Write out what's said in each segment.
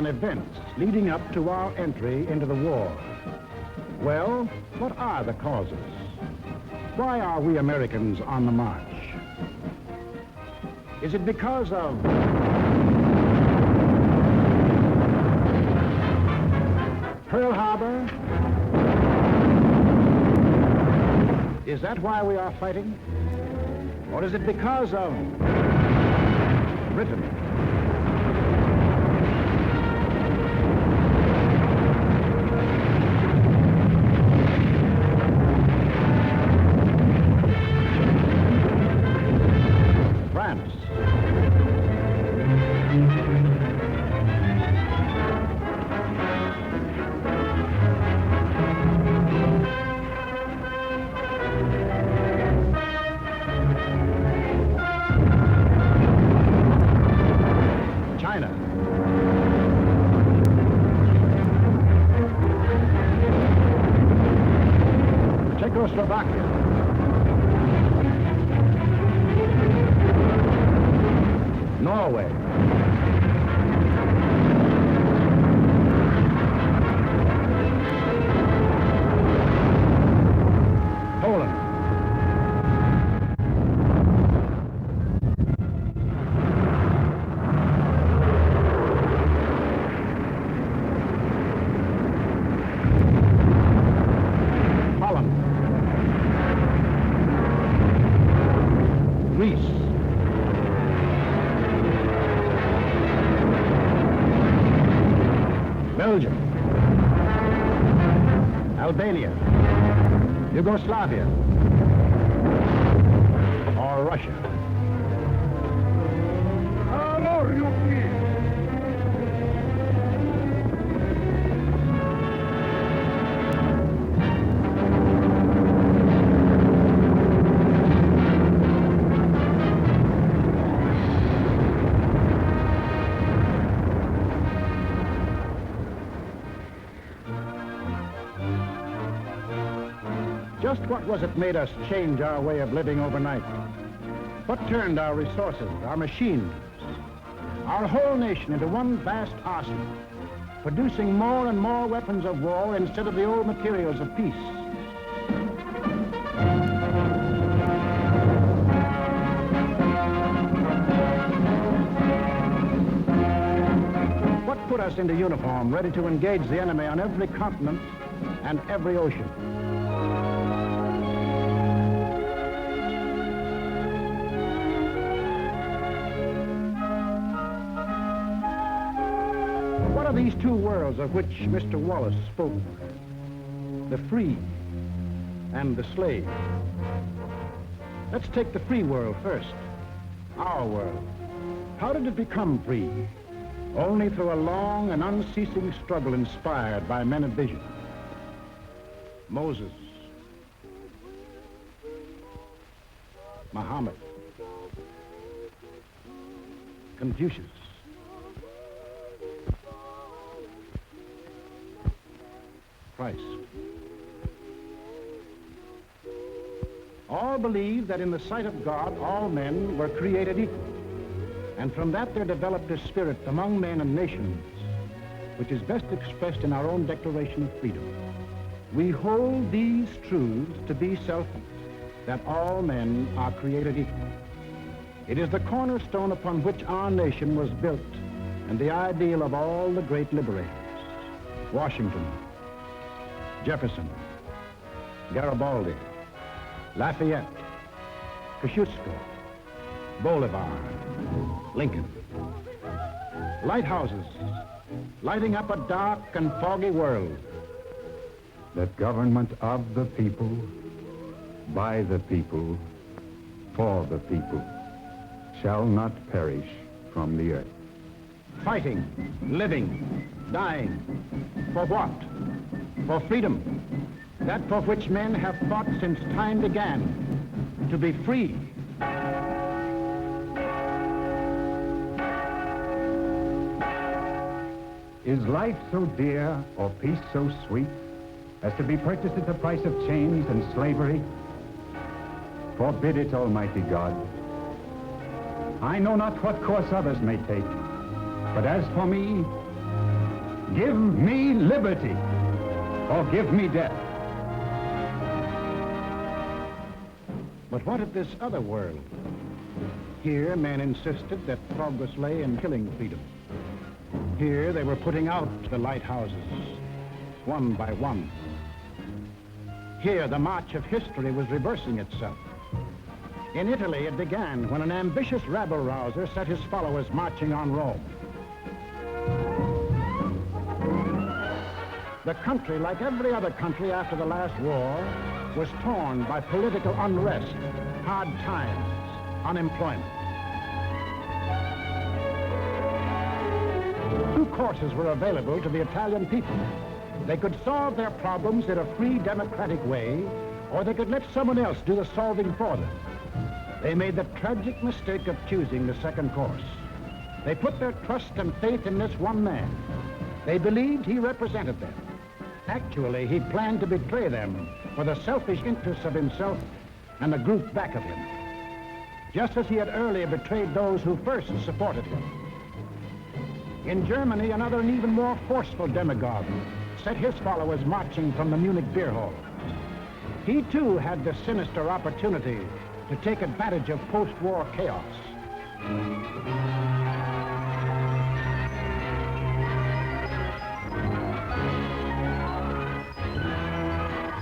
and events leading up to our entry into the war. Well, what are the causes? Why are we Americans on the march? Is it because of Pearl Harbor? Is that why we are fighting? Or is it because of Britain? France? China? Czechoslovakia? Norway? Poland? Holland? Greece? Belgium? Albania? Yugoslavia? Or Russia? Just what was it made us change our way of living overnight? What turned our resources, our machines, our whole nation into one vast arsenal, producing more and more weapons of war instead of the old materials of peace? What put us into uniform, ready to engage the enemy on every continent and every ocean? What are these two worlds of which Mr. Wallace spoke? The free and the slave. Let's take the free world first. Our world. How did it become free? Only through a long and unceasing struggle inspired by men of vision. Moses, Muhammad, Confucius, Christ. All believed that in the sight of God, all men were created equal. And from that there developed a spirit among men and nations, which is best expressed in our own Declaration of Freedom. We hold these truths to be self-evident, that all men are created equal. It is the cornerstone upon which our nation was built, and the ideal of all the great liberators. Washington, Jefferson, Garibaldi, Lafayette, Kosciuszko, Bolivar, Lincoln. Lighthouses lighting up a dark and foggy world. That government of the people, by the people, for the people, shall not perish from the earth. Fighting, living, dying. For what? For freedom. That for which men have fought since time began. To be free. Is life so dear or peace so sweet as to be purchased at the price of chains and slavery? Forbid it, Almighty God. I know not what course others may take, but as for me, Give me liberty, or give me death. But what of this other world? Here, men insisted that progress lay in killing freedom. Here, they were putting out the lighthouses, one by one. Here, the march of history was reversing itself. In Italy, it began when an ambitious rabble-rouser set his followers marching on Rome. The country, like every other country after the last war, was torn by political unrest, hard times, unemployment. Two courses were available to the Italian people. They could solve their problems in a free, democratic way, or they could let someone else do the solving for them. They made the tragic mistake of choosing the second course. They put their trust and faith in this one man. They believed he represented them. Actually, he planned to betray them for the selfish interests of himself and the group back of him, just as he had earlier betrayed those who first supported him. In Germany, another and even more forceful demagogue set his followers marching from the Munich beer hall. He too had the sinister opportunity to take advantage of post-war chaos.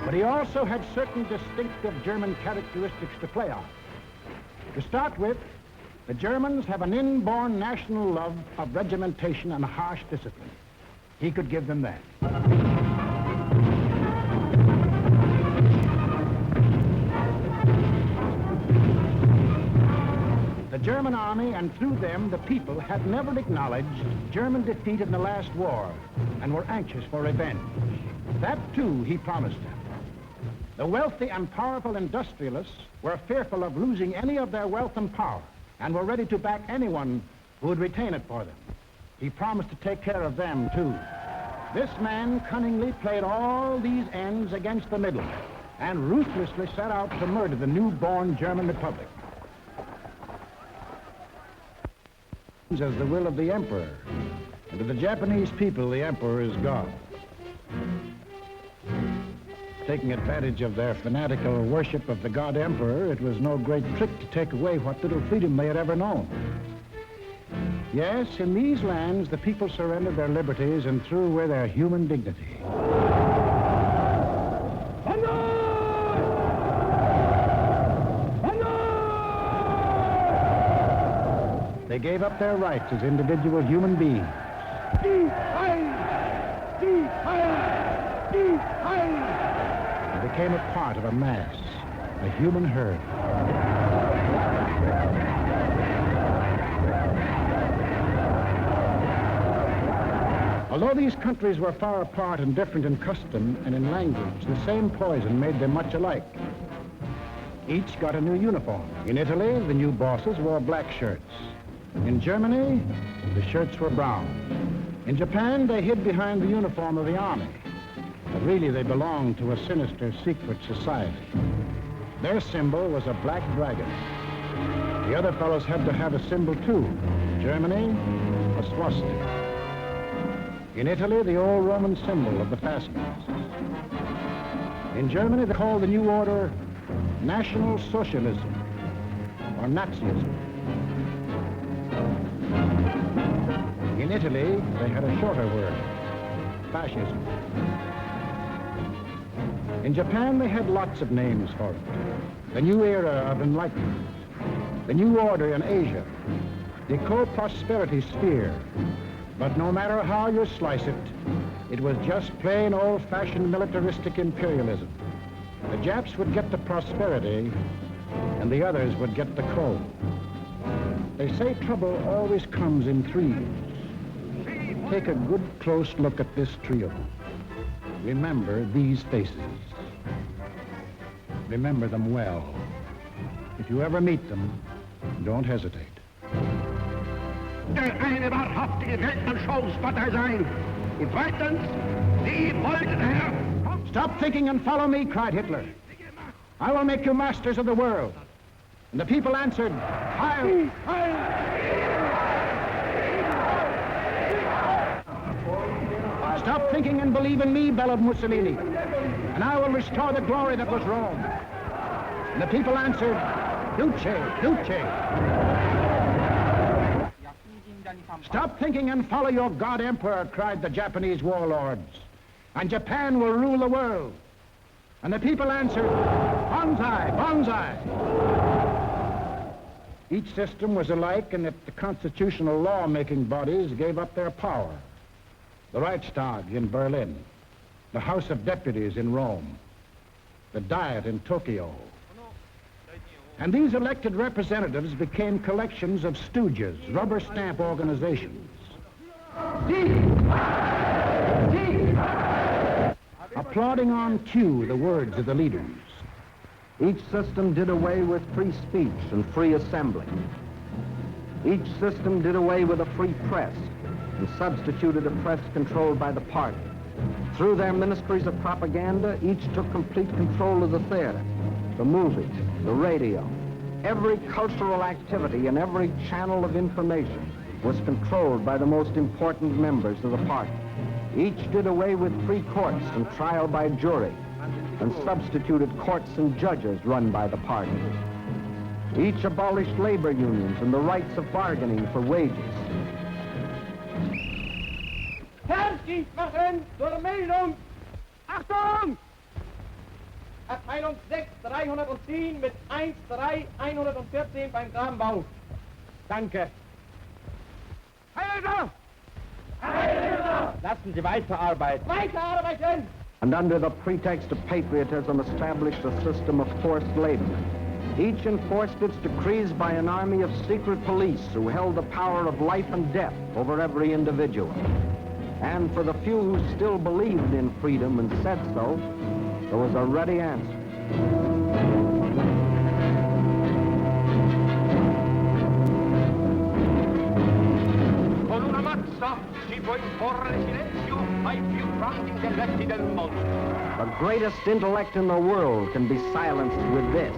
But he also had certain distinctive German characteristics to play on. To start with, the Germans have an inborn national love of regimentation and harsh discipline. He could give them that. The German army, and through them the people, had never acknowledged German defeat in the last war and were anxious for revenge. That too he promised them. The wealthy and powerful industrialists were fearful of losing any of their wealth and power and were ready to back anyone who would retain it for them. He promised to take care of them too. This man cunningly played all these ends against the middle and ruthlessly set out to murder the newborn German Republic. As the will of the emperor, and to the Japanese people, the emperor is God. Taking advantage of their fanatical worship of the god emperor, it was no great trick to take away what little freedom they had ever known. Yes, in these lands, the people surrendered their liberties and threw away their human dignity. They gave up their rights as individual human beings. They became a part of a mass, a human herd. Although these countries were far apart and different in custom and in language, the same poison made them much alike. Each got a new uniform. In Italy, the new bosses wore black shirts. In Germany, the shirts were brown. In Japan, they hid behind the uniform of the army. But really, they belonged to a sinister, secret society. Their symbol was a black dragon. The other fellows had to have a symbol, too. Germany, a swastika. In Italy, the old Roman symbol of the fascists. In Germany, they called the new order National Socialism, or Nazism. In Italy, they had a shorter word, fascism. In Japan, they had lots of names for it. The new era of enlightenment, the new order in Asia, the co-prosperity sphere. But no matter how you slice it, it was just plain old-fashioned militaristic imperialism. The Japs would get the prosperity, and the others would get the coal. They say trouble always comes in threes. Take a good close look at this trio. Remember these faces. Remember them well. If you ever meet them, don't hesitate. Eine wahrhaftige Weltanschauungspartei sein. Und zweitens, Sie wollten, Herr... Stop thinking and follow me, cried Hitler. I will make you masters of the world. And the people answered, Heil! Heil! Stop thinking and believe in me, bellowed Mussolini, and I will restore the glory that was Rome. And the people answered, Duce, Duce. Stop thinking and follow your God Emperor, cried the Japanese warlords, and Japan will rule the world. And the people answered, Banzai, Banzai. Each system was alike in that the constitutional law-making bodies gave up their power. The Reichstag in Berlin, the House of Deputies in Rome, the Diet in Tokyo. And these elected representatives became collections of stooges, rubber stamp organizations. Applauding on cue the words of the leaders. Each system did away with free speech and free assembly. Each system did away with a free press and substituted a press controlled by the party. Through their ministries of propaganda, each took complete control of the theater, the movies, the radio. Every cultural activity and every channel of information was controlled by the most important members of the party. Each did away with free courts and trial by jury, and substituted courts and judges run by the party. Each abolished labor unions and the rights of bargaining for wages. Fernschießwaffen zur Meldung! Achtung! Abteilung 6, 310 mit 1-3-114 beim Kranbau. Danke. Heilser! Heilser! Lassen Sie weiterarbeiten. Weiterarbeiten! And under the pretext of patriotism established a system of forced labor. Each enforced its decrees by an army of secret police who held the power of life and death over every individual. And for the few who still believed in freedom and said so, there was a ready answer. Con una mazza si può imporre silenzio ai più grandi intelletti del mondo. The greatest intellect in the world can be silenced with this.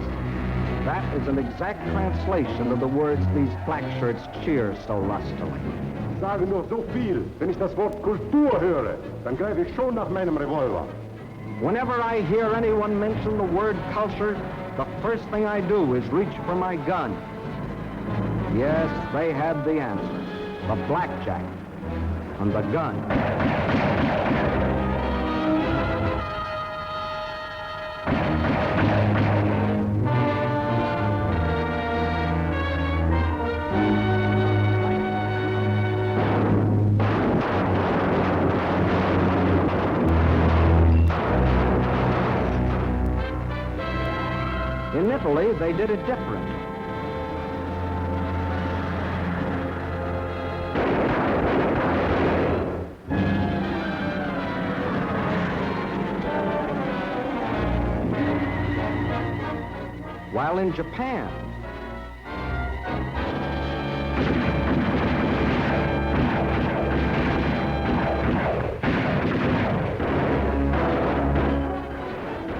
That is an exact translation of the words these black shirts cheer so lustily. Sage nur so viel, wenn ich das Wort Kultur höre, dann greife ich schon nach meinem Revolver. Whenever I hear anyone mention the word culture, the first thing I do is reach for my gun. Yes, they had the answer. The blackjack and the gun. In Italy, they did it different. While in Japan,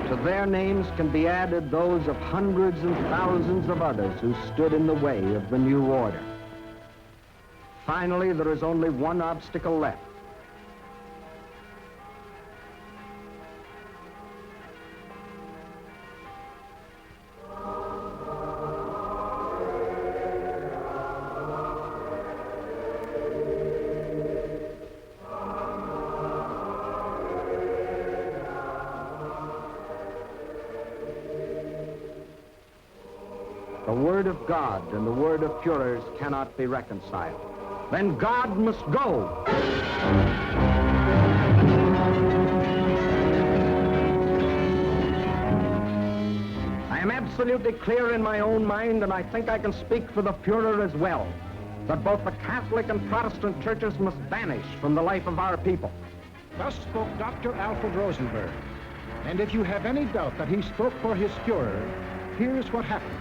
to their names can be added those of hundreds and thousands of others who stood in the way of the new order. Finally, there is only one obstacle left. The word of God and the word of Führers cannot be reconciled. Then God must go. I am absolutely clear in my own mind, and I think I can speak for the Führer as well, that both the Catholic and Protestant churches must vanish from the life of our people. Thus spoke Dr. Alfred Rosenberg. And if you have any doubt that he spoke for his Führer, here's what happened.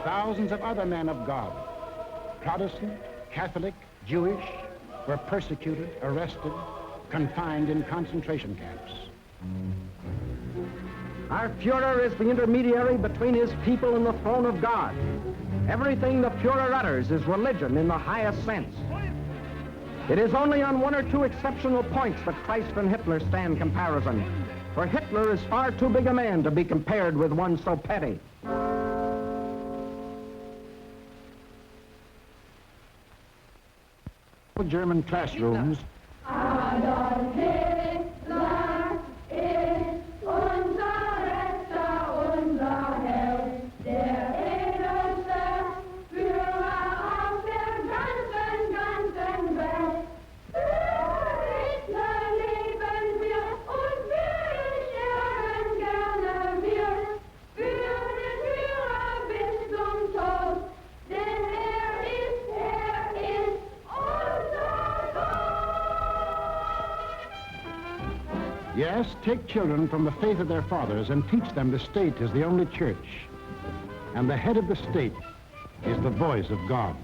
thousands of other men of God, Protestant, Catholic, Jewish, were persecuted, arrested, confined in concentration camps. Our Führer is the intermediary between his people and the throne of God. Everything the Führer utters is religion in the highest sense. It is only on one or two exceptional points that Christ and Hitler stand comparison, for Hitler is far too big a man to be compared with one so petty. German classrooms. Adolf Hitler ist unser Retter, unser Held, der edelste Führer auf der ganzen Welt. Für Hitler leben wir und wir sterben gerne wir. Für den Führer bis zum Tod, denn er ist unser Gott. Yes, take children from the faith of their fathers and teach them the state is the only church. And the head of the state is the voice of God.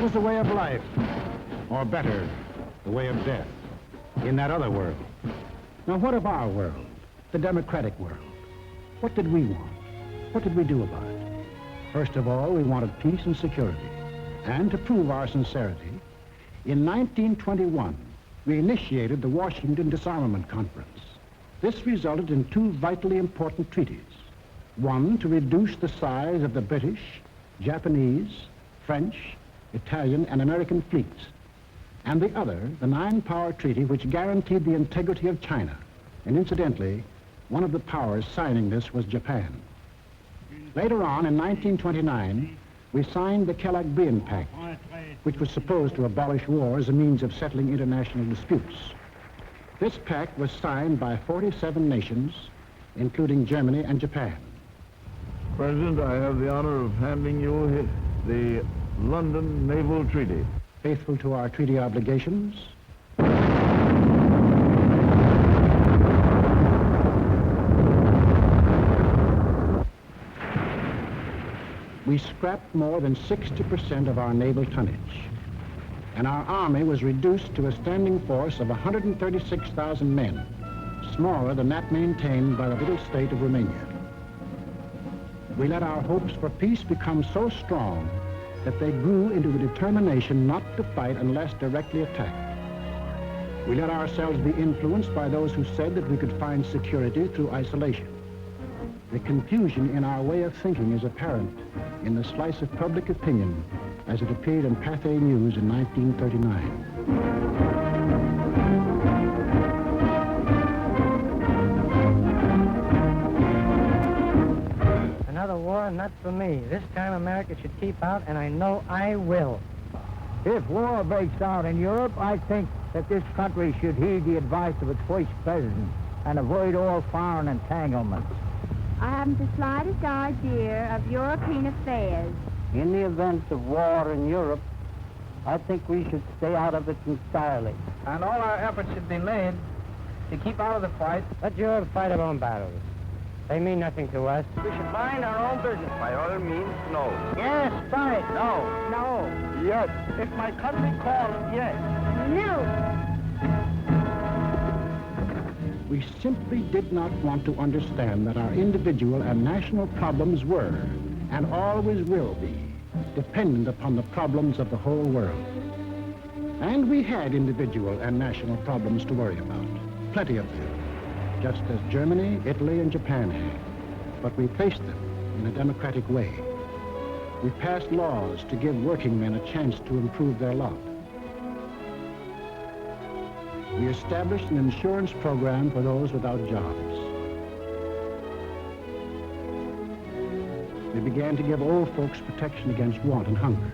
was the way of life, or better, the way of death, in that other world. Now, what of our world, the democratic world? What did we want? What did we do about it? First of all, we wanted peace and security. And to prove our sincerity, in 1921, we initiated the Washington Disarmament Conference. This resulted in two vitally important treaties. One, to reduce the size of the British, Japanese, French, Italian, and American fleets. And the other, the Nine-Power Treaty, which guaranteed the integrity of China. And incidentally, one of the powers signing this was Japan. Later on, in 1929, we signed the Kellogg-Briand Pact, which was supposed to abolish war as a means of settling international disputes. This pact was signed by 47 nations, including Germany and Japan. President, I have the honor of handing you the London Naval Treaty. Faithful to our treaty obligations, we scrapped more than 60% of our naval tonnage, and our army was reduced to a standing force of 136,000 men, smaller than that maintained by the little state of Romania. We let our hopes for peace become so strong that they grew into the determination not to fight unless directly attacked. We let ourselves be influenced by those who said that we could find security through isolation. The confusion in our way of thinking is apparent in the slice of public opinion as it appeared in Pathé News in 1939. Another war, not for me. This time America should keep out, and I know I will. If war breaks out in Europe, I think that this country should heed the advice of its first president and avoid all foreign entanglements. I haven't the slightest idea of European affairs. In the event of war in Europe, I think we should stay out of it entirely. And all our efforts should be made to keep out of the fight. Let Europe fight her own battles. They mean nothing to us. We should mind our own business. By all means, no. Yes, fight. No. No. Yes. If my country calls, yes. No. We simply did not want to understand that our individual and national problems were, and always will be, dependent upon the problems of the whole world. And we had individual and national problems to worry about, plenty of them, just as Germany, Italy, and Japan had. But we faced them in a democratic way. We passed laws to give working men a chance to improve their lot. We established an insurance program for those without jobs. We began to give old folks protection against want and hunger.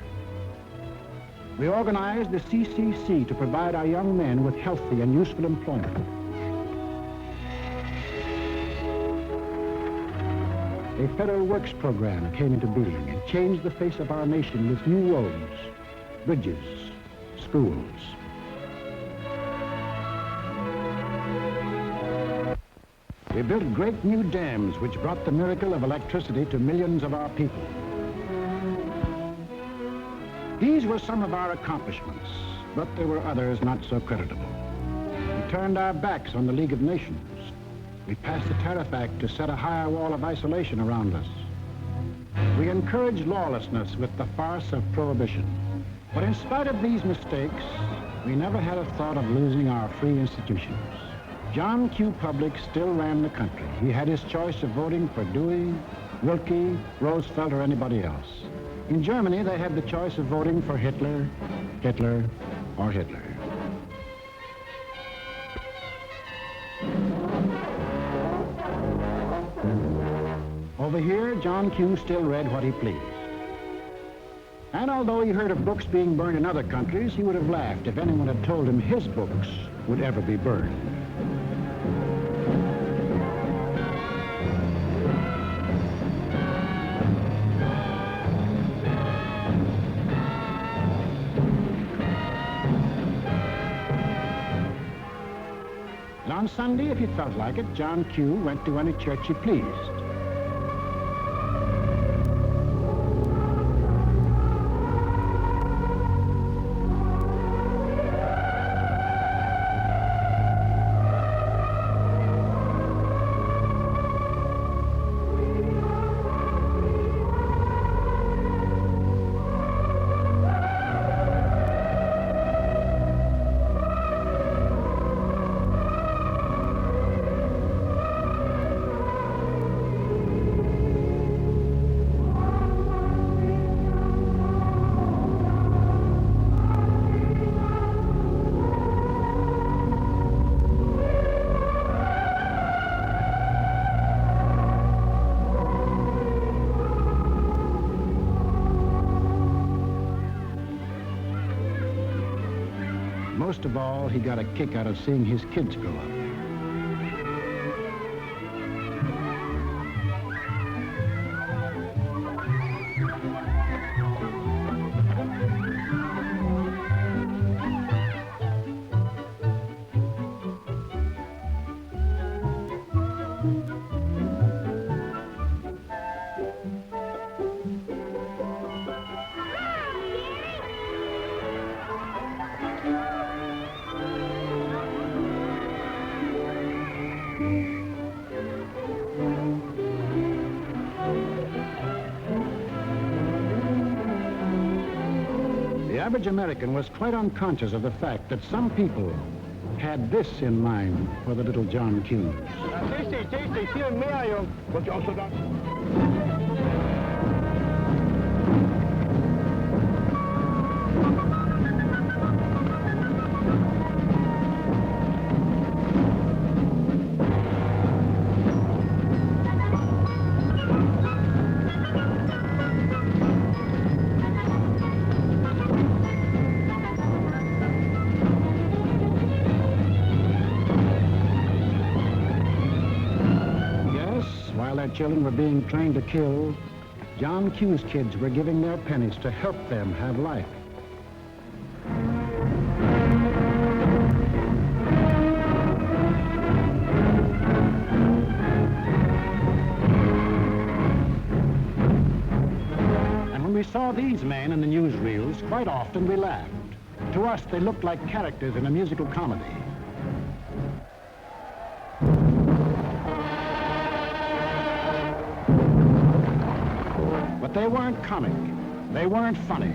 We organized the CCC to provide our young men with healthy and useful employment. A federal works program came into being and changed the face of our nation with new roads, bridges, schools. We built great new dams which brought the miracle of electricity to millions of our people. These were some of our accomplishments, but there were others not so creditable. We turned our backs on the League of Nations. We passed the Tariff Act to set a higher wall of isolation around us. We encouraged lawlessness with the farce of prohibition. But in spite of these mistakes, we never had a thought of losing our free institutions. John Q. Public still ran the country. He had his choice of voting for Dewey, Wilkie, Roosevelt, or anybody else. In Germany, they had the choice of voting for Hitler, Hitler, or Hitler. Over here, John Q. still read what he pleased. And although he heard of books being burned in other countries, he would have laughed if anyone had told him his books would ever be burned. And on Sunday, if he felt like it, John Q. went to any church he pleased. most of all, he got a kick out of seeing his kids grow up. The average American was quite unconscious of the fact that some people had this in mind for the little John Q. Viel mehr, Jung. Wollt ihr auch so da? While their children were being trained to kill, John Q's kids were giving their pennies to help them have life. And when we saw these men in the newsreels, quite often we laughed. To us, they looked like characters in a musical comedy. But they weren't comic. They weren't funny.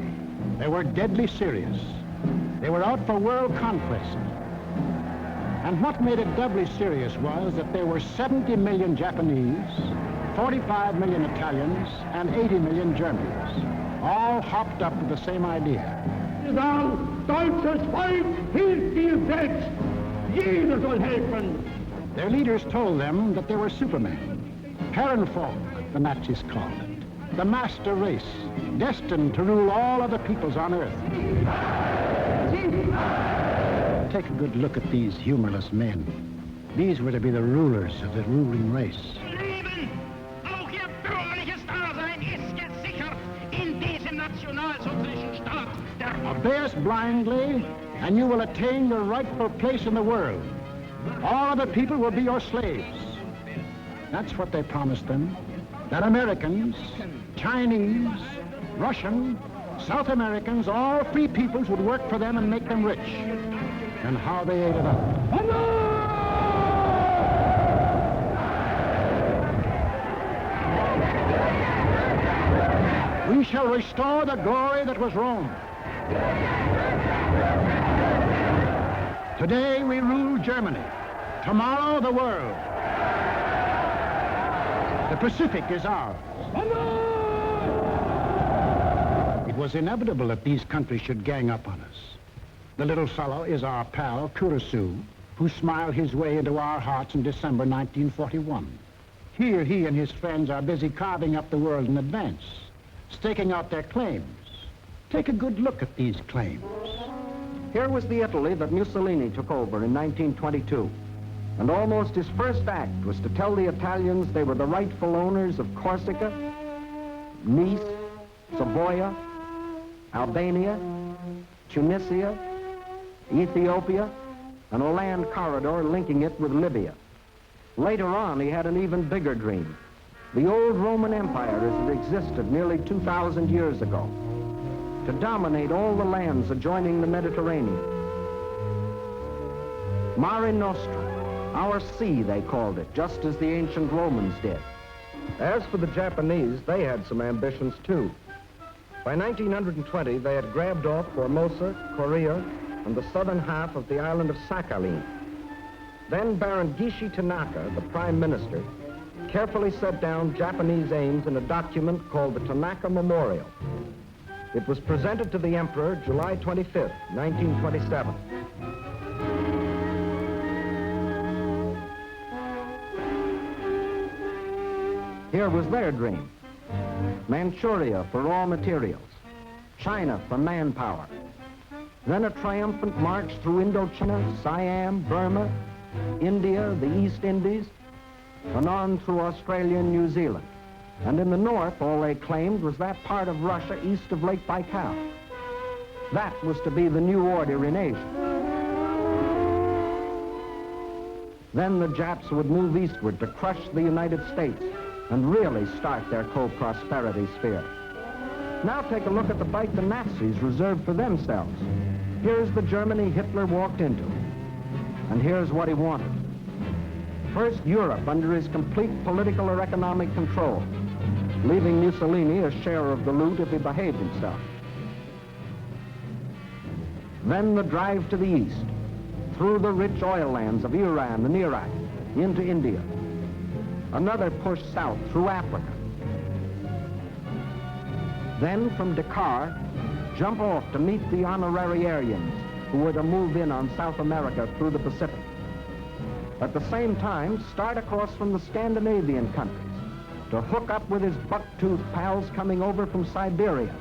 They were deadly serious. They were out for world conquest. And what made it doubly serious was that there were 70 million Japanese, 45 million Italians, and 80 million Germans, all hopped up with the same idea. Deutsches Volk hilft dir selbst. Jeder soll helfen. Their leaders told them that they were supermen, Herrenvolk, the Nazis called it. The master race, destined to rule all other peoples on Earth. Take a good look at these humorless men. These were to be the rulers of the ruling race. Leben, auch ihr bürgerliches Dasein ist gesichert in diesem nationalsozialistischen Staat. Obey us blindly, and you will attain your rightful place in the world. All other people will be your slaves. That's what they promised them. That Americans, Chinese, Russian, South Americans, all free peoples would work for them and make them rich. And how they ate it up. We shall restore the glory that was Rome. Today we rule Germany. Tomorrow the world. The Pacific is ours. It was inevitable that these countries should gang up on us. The little fellow is our pal, Kurosu, who smiled his way into our hearts in December 1941. Here he and his friends are busy carving up the world in advance, staking out their claims. Take a good look at these claims. Here was the Italy that Mussolini took over in 1922. And almost his first act was to tell the Italians they were the rightful owners of Corsica, Nice, Savoia, Albania, Tunisia, Ethiopia, and a land corridor linking it with Libya. Later on, he had an even bigger dream. The old Roman Empire as it existed nearly 2,000 years ago, to dominate all the lands adjoining the Mediterranean. Mare Nostrum. Our sea, they called it, just as the ancient Romans did. As for the Japanese, they had some ambitions, too. By 1920, they had grabbed off Formosa, Korea, and the southern half of the island of Sakhalin. Then Baron Gishi Tanaka, the prime minister, carefully set down Japanese aims in a document called the Tanaka Memorial. It was presented to the emperor July 25th, 1927. Here was their dream. Manchuria for raw materials, China for manpower, Then a triumphant march through Indochina, Siam, Burma, India, the East Indies, and on through Australia and New Zealand. And in the north, all they claimed was that part of Russia east of Lake Baikal. That was to be the new order in Asia. Then the Japs would move eastward to crush the United States and really start their co-prosperity sphere. Now take a look at the bite the Nazis reserved for themselves. Here's the Germany Hitler walked into, and here's what he wanted. First, Europe under his complete political or economic control, leaving Mussolini a share of the loot if he behaved himself. Then the drive to the east, through the rich oil lands of Iran and Iraq, into India. Another push south through Africa. Then from Dakar, jump off to meet the honorary Aryans who were to move in on South America through the Pacific. At the same time, start across from the Scandinavian countries to hook up with his buck-toothed pals coming over from Siberia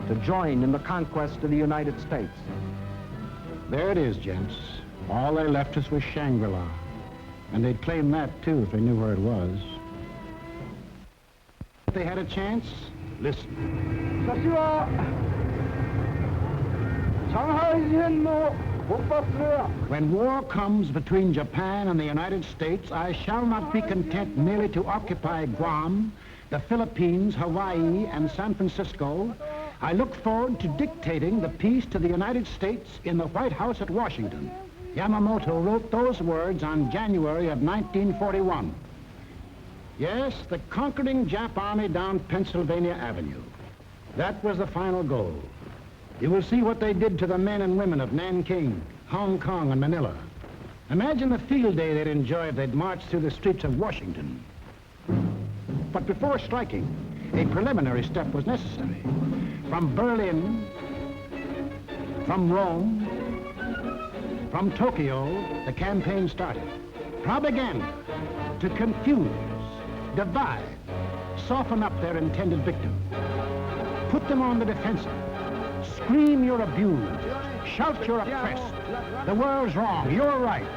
to join in the conquest of the United States. There it is, gents. All they left us was Shangri-La. And they'd claim that, too, if they knew where it was. If they had a chance, listen. When war comes between Japan and the United States, I shall not be content merely to occupy Guam, the Philippines, Hawaii, and San Francisco. I look forward to dictating the peace to the United States in the White House at Washington. Yamamoto wrote those words on January of 1941. Yes, the conquering Jap army down Pennsylvania Avenue. That was the final goal. You will see what they did to the men and women of Nanking, Hong Kong, and Manila. Imagine the field day they'd enjoy if they'd marched through the streets of Washington. But before striking, a preliminary step was necessary. From Berlin, from Rome, from Tokyo, the campaign started. Propaganda to confuse, divide, soften up their intended victim. Put them on the defensive. Scream you're abused. Shout you're oppressed. The world's wrong, you're right.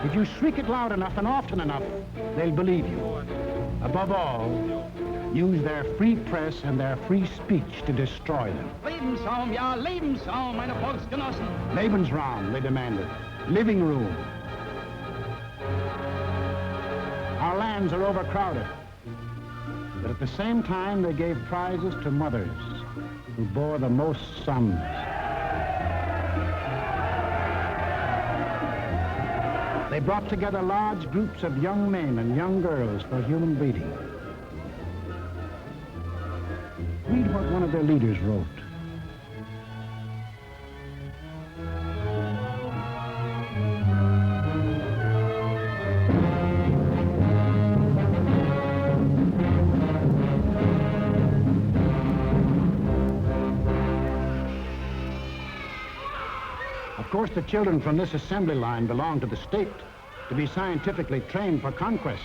If you shriek it loud enough and often enough, they'll believe you. Above all, use their free press and their free speech to destroy them. Lebensraum, ja, Lebensraum, meine Volksgenossen. Lebensraum, they demanded. Living room. Our lands are overcrowded. But at the same time, they gave prizes to mothers who bore the most sons. They brought together large groups of young men and young girls for human breeding. Read what one of their leaders wrote. Of course, the children from this assembly line belong to the state to be scientifically trained for conquest.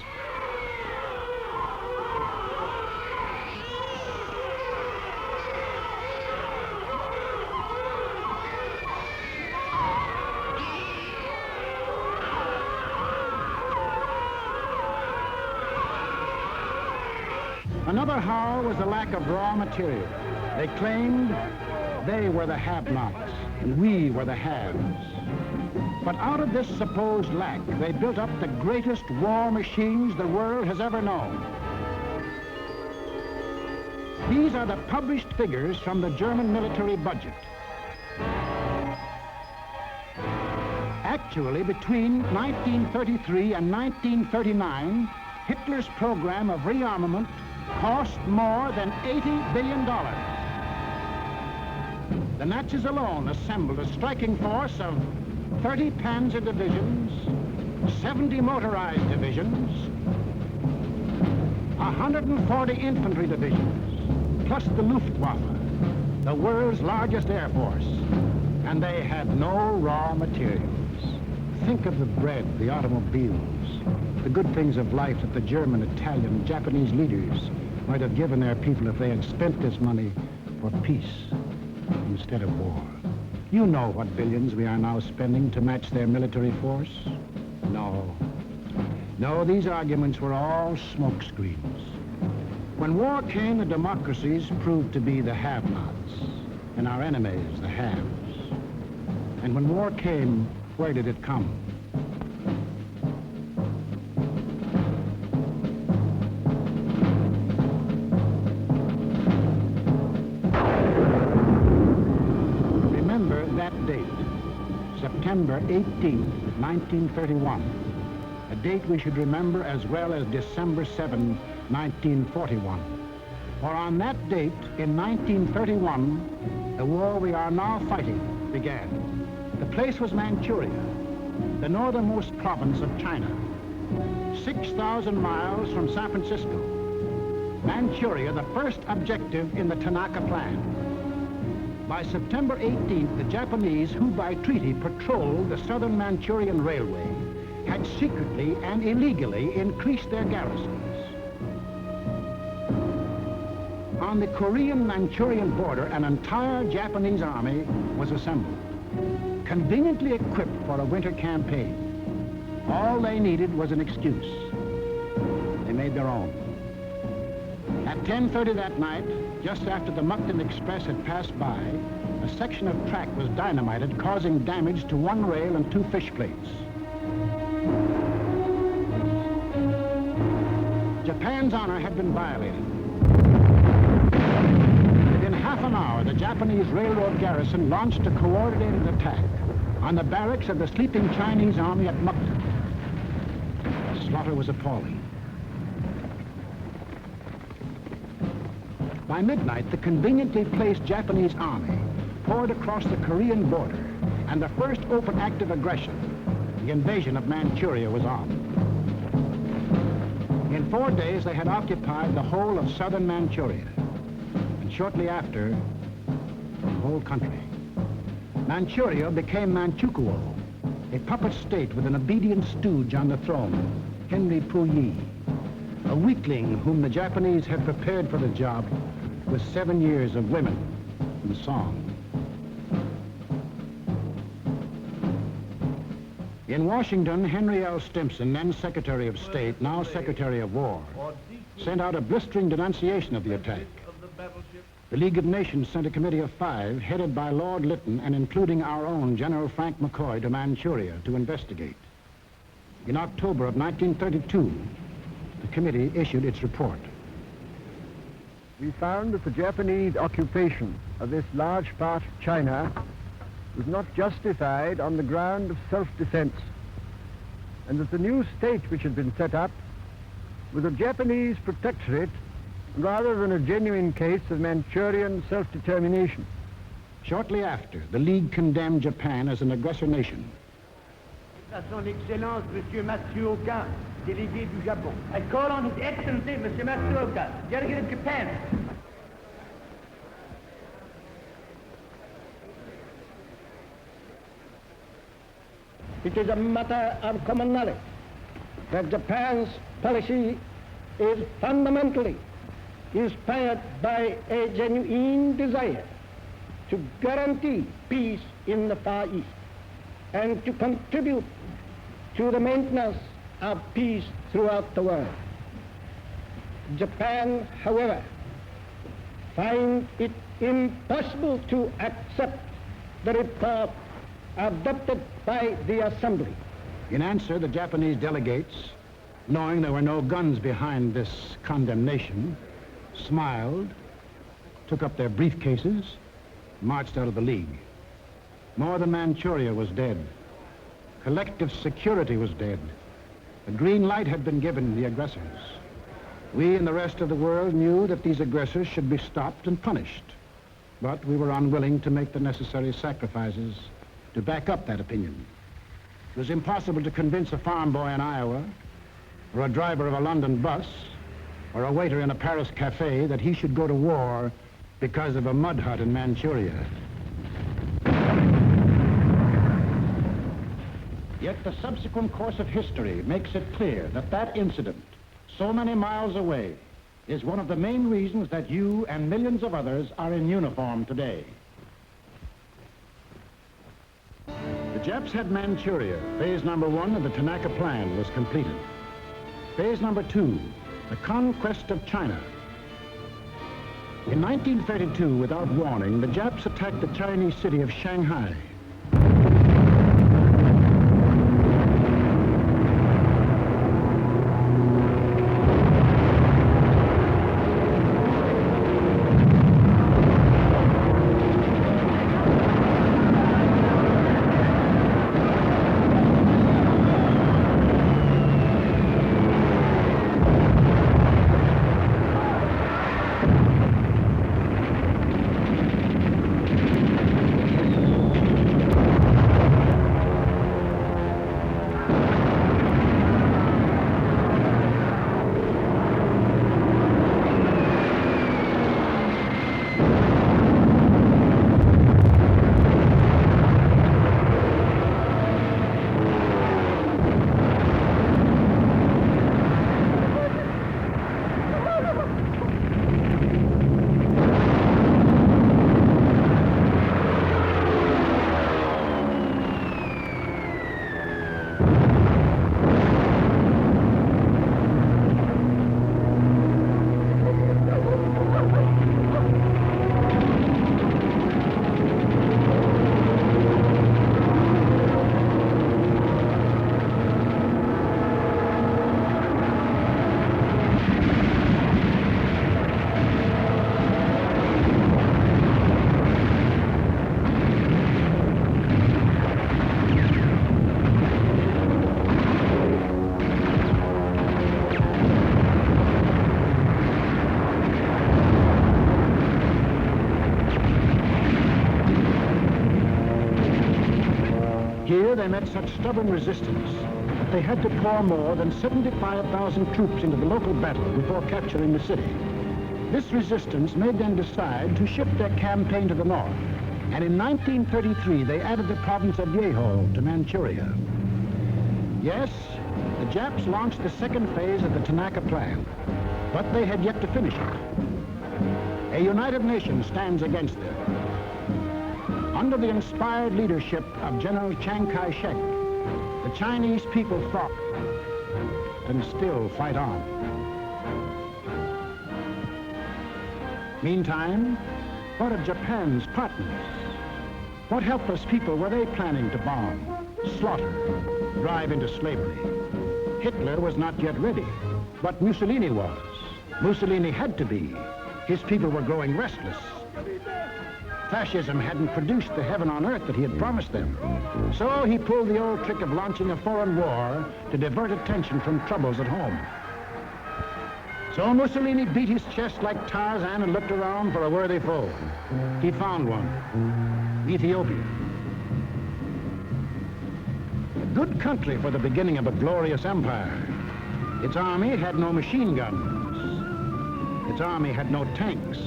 Another howl was the lack of raw material. They claimed they were the have-nots and we were the haves. But out of this supposed lack, they built up the greatest war machines the world has ever known. These are the published figures from the German military budget. Actually, between 1933 and 1939, Hitler's program of rearmament cost more than $80 billion. The Nazis alone assembled a striking force of 30 panzer divisions, 70 motorized divisions, 140 infantry divisions, plus the Luftwaffe, the world's largest air force. And they had no raw materials. Think of the bread, the automobiles, the good things of life that the German, Italian, Japanese leaders might have given their people if they had spent this money for peace instead of war. You know what billions we are now spending to match their military force? No. No, these arguments were all smokescreens. When war came, the democracies proved to be the have-nots, and our enemies, the haves. And when war came, where did it come? Remember that date, September 18, 1931. A date we should remember as well as December 7, 1941. For on that date, in 1931, the war we are now fighting began. The place was Manchuria, the northernmost province of China, 6,000 miles from San Francisco. Manchuria, the first objective in the Tanaka Plan. By September 18th, the Japanese, who by treaty patrolled the southern Manchurian Railway, had secretly and illegally increased their garrisons. On the Korean-Manchurian border, an entire Japanese army was assembled, conveniently equipped for a winter campaign. All they needed was an excuse. They made their own. At 10:30 that night, just after the Mukden Express had passed by, a section of track was dynamited, causing damage to one rail and 2 fish plates. Japan's honor had been violated. Within half an hour, the Japanese railroad garrison launched a coordinated attack on the barracks of the sleeping Chinese army at Mukden. The slaughter was appalling. By midnight, the conveniently placed Japanese army poured across the Korean border, and the first open act of aggression, the invasion of Manchuria, was on. In 4 days, they had occupied the whole of southern Manchuria, and shortly after, the whole country. Manchuria became Manchukuo, a puppet state with an obedient stooge on the throne, Henry Puyi, a weakling whom the Japanese had prepared for the job with 7 years of women and song. In Washington, Henry L. Stimson, then Secretary of State, now Secretary of War, sent out a blistering denunciation of the attack. The League of Nations sent a committee of 5, headed by Lord Lytton and including our own General Frank McCoy, to Manchuria to investigate. In October of 1932, the committee issued its report. We found that the Japanese occupation of this large part of China was not justified on the ground of self-defense, and that the new state which had been set up was a Japanese protectorate rather than a genuine case of Manchurian self-determination. Shortly after, the League condemned Japan as an aggressor nation. À son Excellence, Monsieur Matsuoka, délégué du Japon. I call on His Excellency, Monsieur Matsuoka, delegate of Japan. It is a matter of common knowledge that Japan's policy is fundamentally inspired by a genuine desire to guarantee peace in the Far East and to contribute to the maintenance of peace throughout the world. Japan, however, finds it impossible to accept the report adopted by the Assembly. In answer, the Japanese delegates, knowing there were no guns behind this condemnation, smiled, took up their briefcases, marched out of the League. More than Manchuria was dead. Collective security was dead. The green light had been given the aggressors. We and the rest of the world knew that these aggressors should be stopped and punished, but we were unwilling to make the necessary sacrifices to back up that opinion. It was impossible to convince a farm boy in Iowa, or a driver of a London bus, or a waiter in a Paris cafe that he should go to war because of a mud hut in Manchuria. Yet the subsequent course of history makes it clear that that incident, so many miles away, is one of the main reasons that you and millions of others are in uniform today. Japs had Manchuria. Phase number 1 of the Tanaka Plan was completed. Phase number 2, the conquest of China. In 1932, without warning, the Japs attacked the Chinese city of Shanghai. Here they met such stubborn resistance that they had to pour more than 75,000 troops into the local battle before capturing the city. This resistance made them decide to shift their campaign to the north, and in 1933 they added the province of Yehol to Manchuria. Yes, the Japs launched the second phase of the Tanaka Plan, but they had yet to finish it. A united nation stands against them. Under the inspired leadership of General Chiang Kai-shek, the Chinese people fought and still fight on. Meantime, what of Japan's partners? What helpless people were they planning to bomb, slaughter, drive into slavery? Hitler was not yet ready, but Mussolini was. Mussolini had to be. His people were growing restless. Fascism hadn't produced the heaven on earth that he had promised them. So he pulled the old trick of launching a foreign war to divert attention from troubles at home. So Mussolini beat his chest like Tarzan and looked around for a worthy foe. He found one, Ethiopia. A good country for the beginning of a glorious empire. Its army had no machine guns. Its army had no tanks.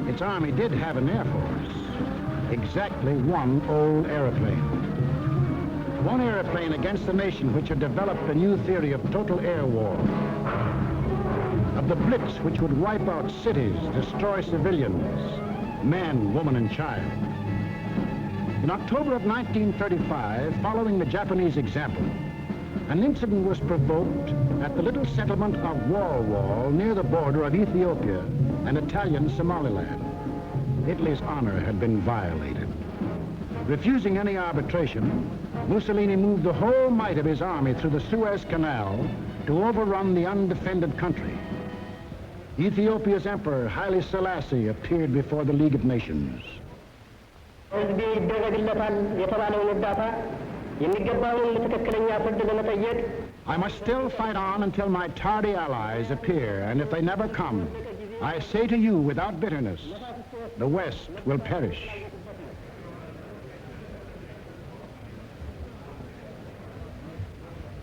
Its army did have an air force. Exactly one old airplane. One airplane against a nation which had developed a new theory of total air war. Of the blitz which would wipe out cities, destroy civilians, men, woman, and child. In October of 1935, following the Japanese example, an incident was provoked at the little settlement of Wall near the border of Ethiopia and Italian Somaliland. Italy's honor had been violated. Refusing any arbitration, Mussolini moved the whole might of his army through the Suez Canal to overrun the undefended country. Ethiopia's emperor, Haile Selassie, appeared before the League of Nations. I must still fight on until my tardy allies appear, and if they never come, I say to you without bitterness, the West will perish.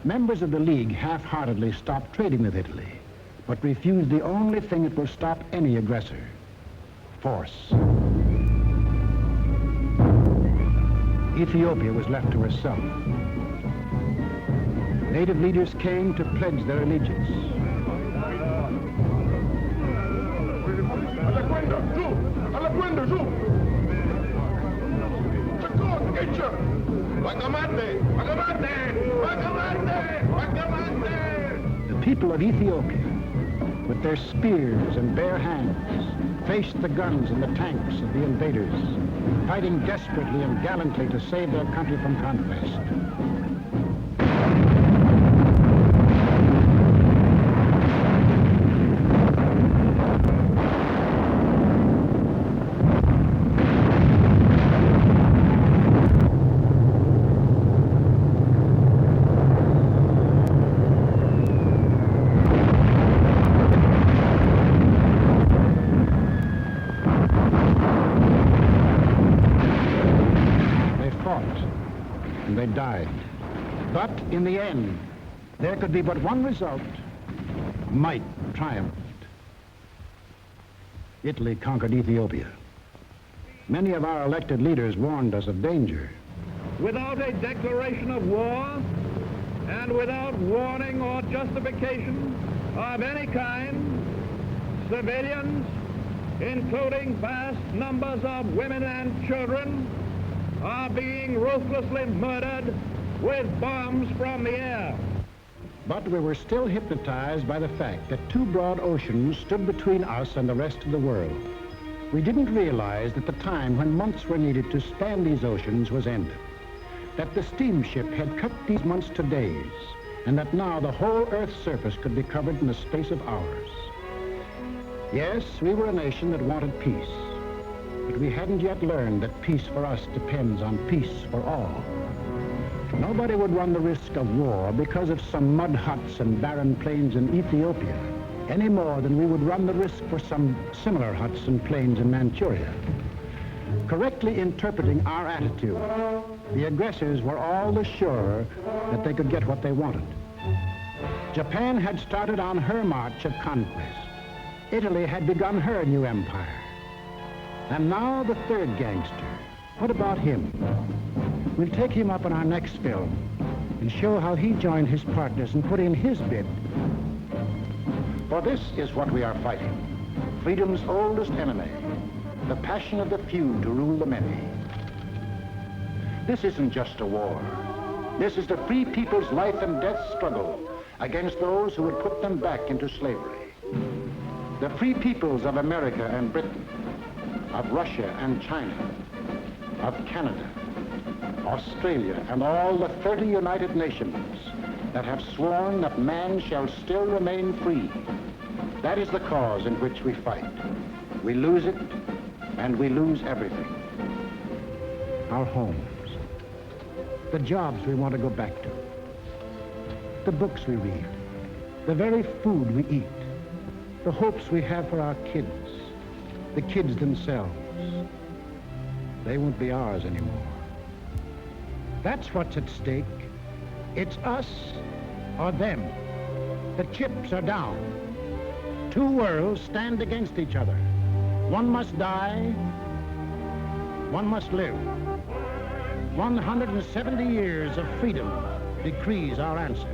Members of the League half-heartedly stopped trading with Italy, but refused the only thing that will stop any aggressor: force. Ethiopia was left to herself. Native leaders came to pledge their allegiance. The people of Ethiopia, with their spears and bare hands, faced the guns and the tanks of the invaders, fighting desperately and gallantly to save their country from conquest. And they died. But in the end, there could be but one result. Might triumphed. Italy conquered Ethiopia. Many of our elected leaders warned us of danger. Without a declaration of war and without warning or justification of any kind, civilians, including vast numbers of women and children, are being ruthlessly murdered with bombs from the air. But we were still hypnotized by the fact that two broad oceans stood between us and the rest of the world. We didn't realize that the time when months were needed to span these oceans was ended, that the steamship had cut these months to days, and that now the whole Earth's surface could be covered in the space of hours. Yes, we were a nation that wanted peace. But we hadn't yet learned that peace for us depends on peace for all. Nobody would run the risk of war because of some mud huts and barren plains in Ethiopia, any more than we would run the risk for some similar huts and plains in Manchuria. Correctly interpreting our attitude, the aggressors were all the surer that they could get what they wanted. Japan had started on her march of conquest. Italy had begun her new empire. And now the third gangster. What about him? We'll take him up in our next film and show how he joined his partners and put in his bid. For this is what we are fighting. Freedom's oldest enemy. The passion of the few to rule the many. This isn't just a war. This is the free people's life and death struggle against those who would put them back into slavery. The free peoples of America and Britain, of Russia and China, of Canada, Australia, and all the 30 United Nations that have sworn that man shall still remain free. That is the cause in which we fight. We lose it, and we lose everything. Our homes, the jobs we want to go back to, the books we read, the very food we eat, the hopes we have for our kids, the kids themselves. They won't be ours anymore. That's what's at stake. It's us or them. The chips are down. Two worlds stand against each other. One must die, one must live. 170 years of freedom decrees our answer.